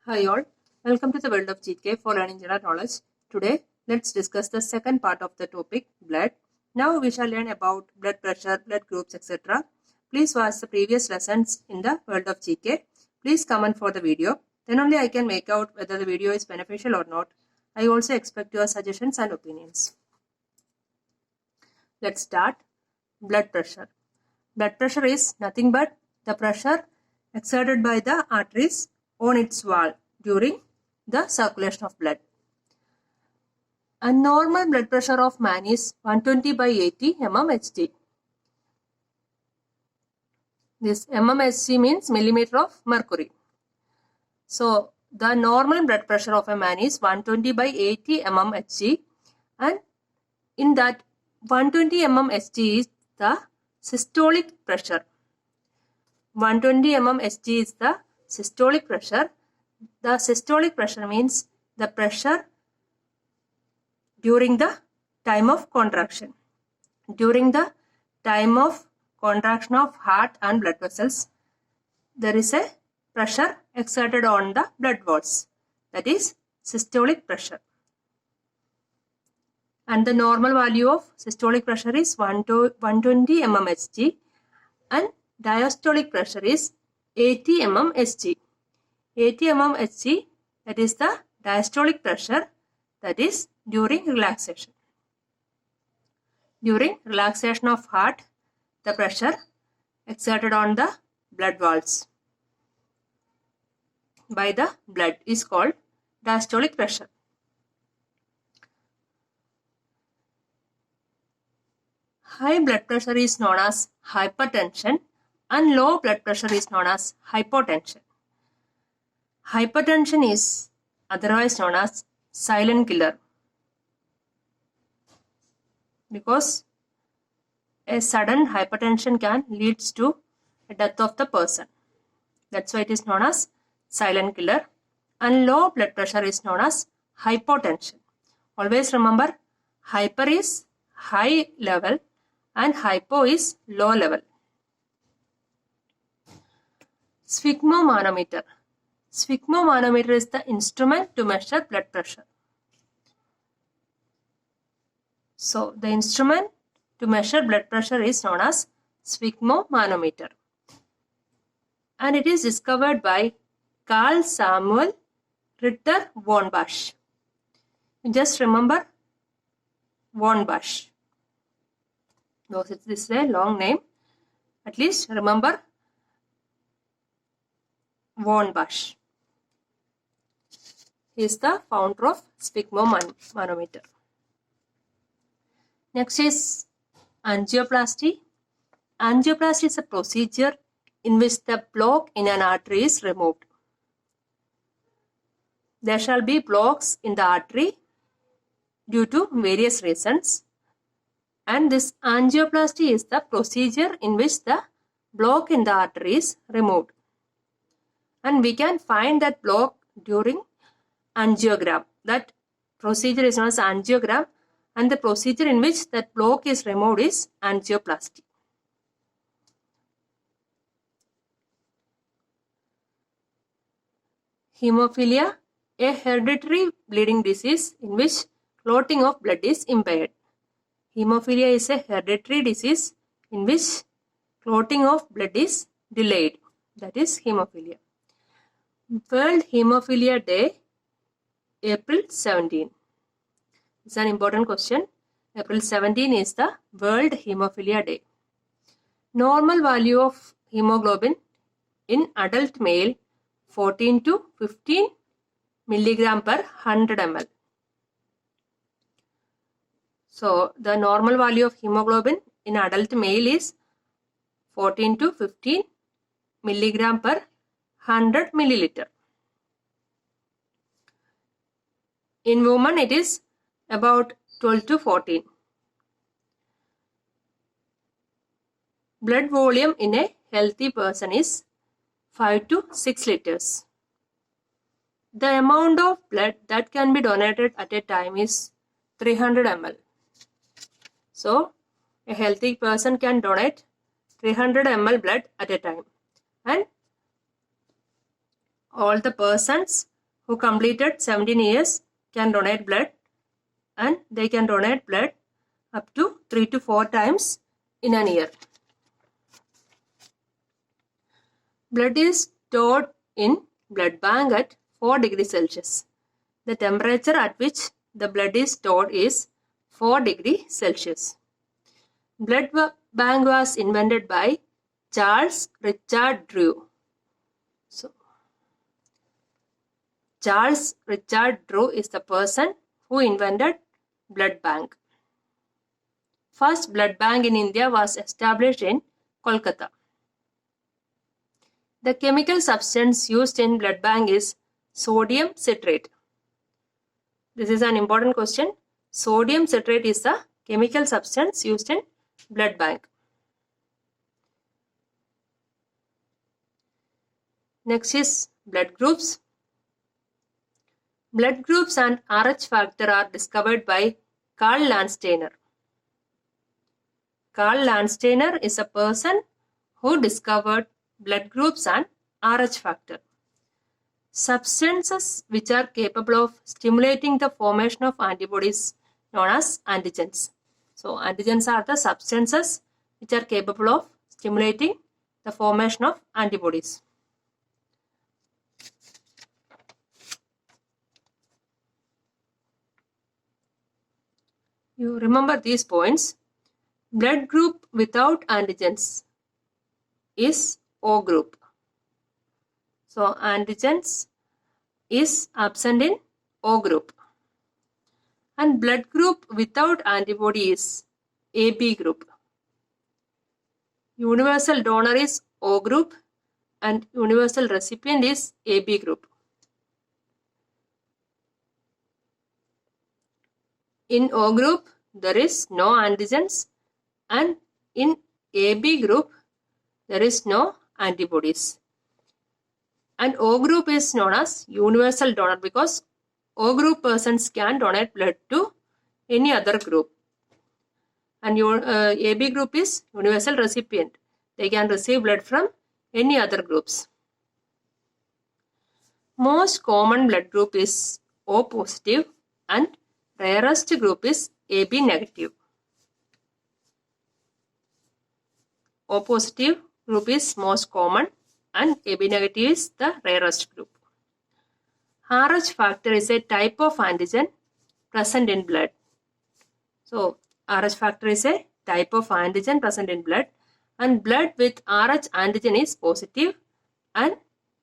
Hi all, welcome to the world of GK for learning general knowledge. Today, let's discuss the second part of the topic, blood. Now we shall learn about blood pressure, blood groups, etc. Please watch the previous lessons in the world of GK. Please comment for the video. Then only I can make out whether the video is beneficial or not. I also expect your suggestions and opinions. Let's start. Blood pressure. Blood pressure is nothing but the pressure exerted by the arteries on its wall during the circulation of blood. A normal blood pressure of man is 120 by 80 mmHg. This mmHg means millimeter of mercury. So the normal blood pressure of a man is 120 by 80 mmHg, and in that 120 mmHg is the systolic pressure. 120 mmHg is the systolic pressure. The systolic pressure means the pressure during the time of contraction. During the time of contraction of heart and blood vessels, there is a pressure exerted on the blood vaults. That is systolic pressure. And the normal value of systolic pressure is 120 mmHg and diastolic pressure is 80 mmHg. 80 mmHg, that is the diastolic pressure, that is during relaxation. During relaxation of heart, the pressure exerted on the blood valves by the blood is called diastolic pressure. High blood pressure is known as hypertension and low blood pressure is known as hypotension. Hypertension is otherwise known as silent killer because a sudden hypertension can lead to a death of the person. That's why it is known as silent killer. And low blood pressure is known as hypotension. Always remember, hyper is high level and hypo is low level. Sphygmomanometer. Sphygmomanometer is the instrument to measure blood pressure. So, the instrument to measure blood pressure is known as sphygmomanometer. And it is discovered by Carl Samuel Ritter von Busch. Just remember von Busch. Though this is a long name, at least remember von Busch. He is the founder of sphygmomanometer. Next is angioplasty. Angioplasty is a procedure in which the block in an artery is removed. There shall be blocks in the artery due to various reasons, and this angioplasty is the procedure in which the block in the artery is removed. And we can find that block during angiogram. That procedure is known as angiogram, and the procedure in which that block is removed is angioplasty. Hemophilia, a hereditary bleeding disease in which clotting of blood is impaired. Hemophilia is a hereditary disease in which clotting of blood is delayed. That is hemophilia. World Hemophilia Day, April 17. It's an important question. April 17 is the World Hemophilia Day. Normal value of hemoglobin in adult male 14 to 15 milligram per 100 ml. So the normal value of hemoglobin in adult male is 14 to 15 milligram per 100 milliliter. In women it is about 12 to 14. Blood volume in a healthy person is 5 to 6 liters. The amount of blood that can be donated at a time is 300 ml. So, a healthy person can donate 300 ml blood at a time, and all the persons who completed 17 years can donate blood, and they can donate blood up to 3 to 4 times in a year. Blood is stored in blood bank at 4 degrees Celsius. The temperature at which the blood is stored is 4 degrees Celsius. Blood bank was invented by Charles Richard Drew. So, Charles Richard Drew is the person who invented blood bank. First blood bank in India was established in Kolkata. The chemical substance used in blood bank is sodium citrate. This is an important question. Sodium citrate is the chemical substance used in blood bank. Next is blood groups. Blood groups and Rh factor are discovered by Karl Landsteiner. Karl Landsteiner is a person who discovered blood groups and Rh factor. Substances which are capable of stimulating the formation of antibodies known as antigens. So, antigens are the substances which are capable of stimulating the formation of antibodies. You remember these points. Blood group without antigens is O group. So, antigens is absent in O group. And blood group without antibody is AB group. Universal donor is O group and universal recipient is AB group. In O group, there is no antigens, and in AB group, there is no antibodies. And O group is known as universal donor because O group persons can donate blood to any other group. And AB group is universal recipient. They can receive blood from any other groups. Most common blood group is O positive and rarest group is AB negative. O positive group is most common and AB negative is the rarest group. Rh factor is a type of antigen present in blood. So, Rh factor is a type of antigen present in blood, and blood with Rh antigen is positive and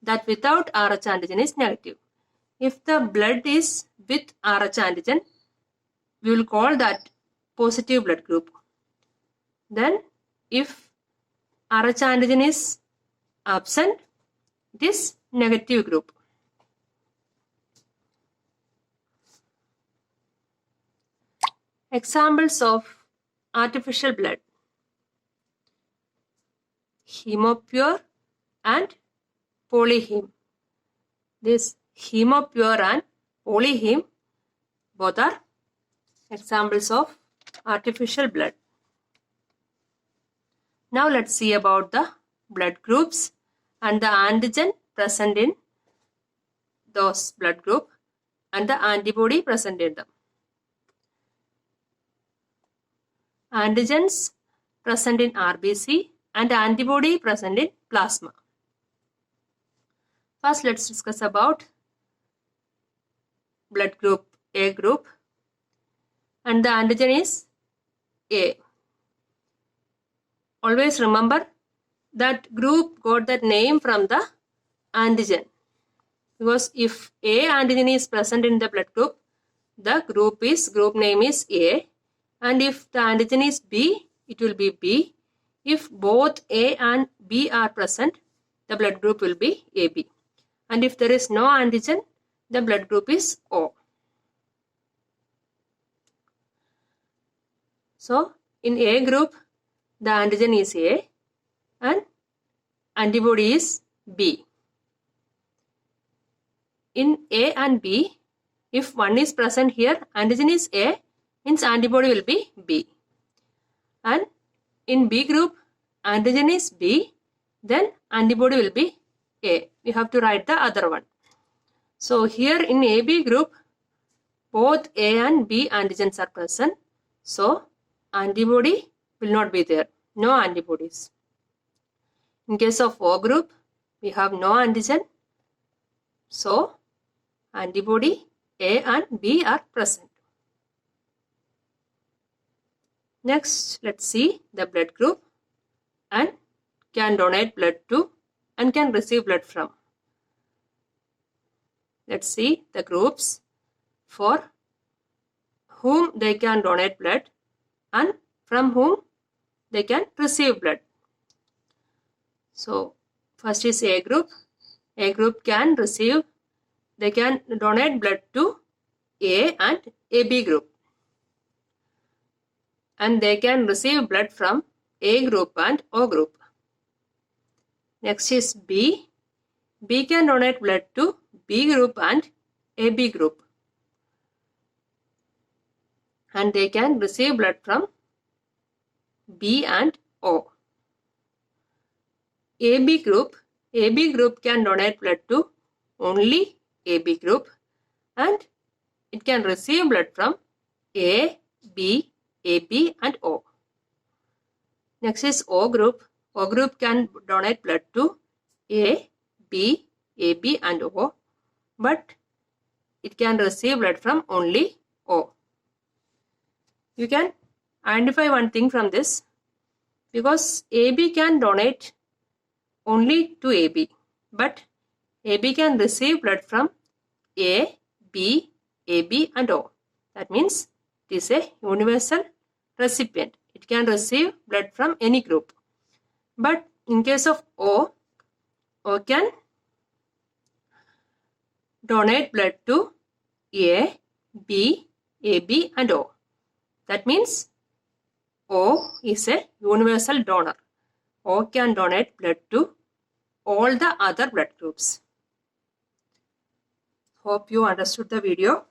that without Rh antigen is negative. If the blood is with Rh antigen, we will call that positive blood group. Then if Rh antigen is absent, it is negative group. Examples of artificial blood: Hemopure and Polyheme. This Hemopure and Polyheme both are examples of artificial blood. Now let's see about the blood groups and the antigen present in those blood group and the antibody present in them. Antigens present in RBC and antibody present in plasma. First, let's discuss about blood group A group, and the antigen is A. Always remember that group got that name from the antigen, because if A antigen is present in the blood group, the group name is A, and if the antigen is B, it will be B. If both A and B are present, the blood group will be AB. And if there is no antigen, the blood group is O. So, in A group, the antigen is A and antibody is B. In A and B, if one is present here, antigen is A, means antibody will be B. And in B group, antigen is B, then antibody will be A. We have to write the other one. So here in AB group, both A and B antigens are present. So antibody will not be there. No antibodies. In case of O group, we have no antigen. So antibody A and B are present. Next, let's see the blood group and can donate blood to and can receive blood from. Let's see the groups for whom they can donate blood and from whom they can receive blood. So first is A group. A group can receive, they can donate blood to A and AB group. And they can receive blood from A group and O group. Next is B. B can donate blood to B group and AB group. And they can receive blood from B and O. AB group can donate blood to only AB group and it can receive blood from A, B, AB and O. Next is O group. O group can donate blood to A, B, AB and O, but it can receive blood from only O. You can identify one thing from this, because AB can donate only to AB, but AB can receive blood from A, B, AB and O. That means it is a universal recipient. It can receive blood from any group. But in case of O can donate blood to A, B, AB and O. That means O is a universal donor. O can donate blood to all the other blood groups. Hope you understood the video.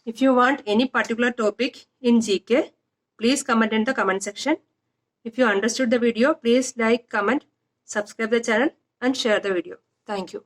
If you want any particular topic in GK, please comment in the comment section. If you understood the video, please like, comment, subscribe the channel and share the video. Thank you.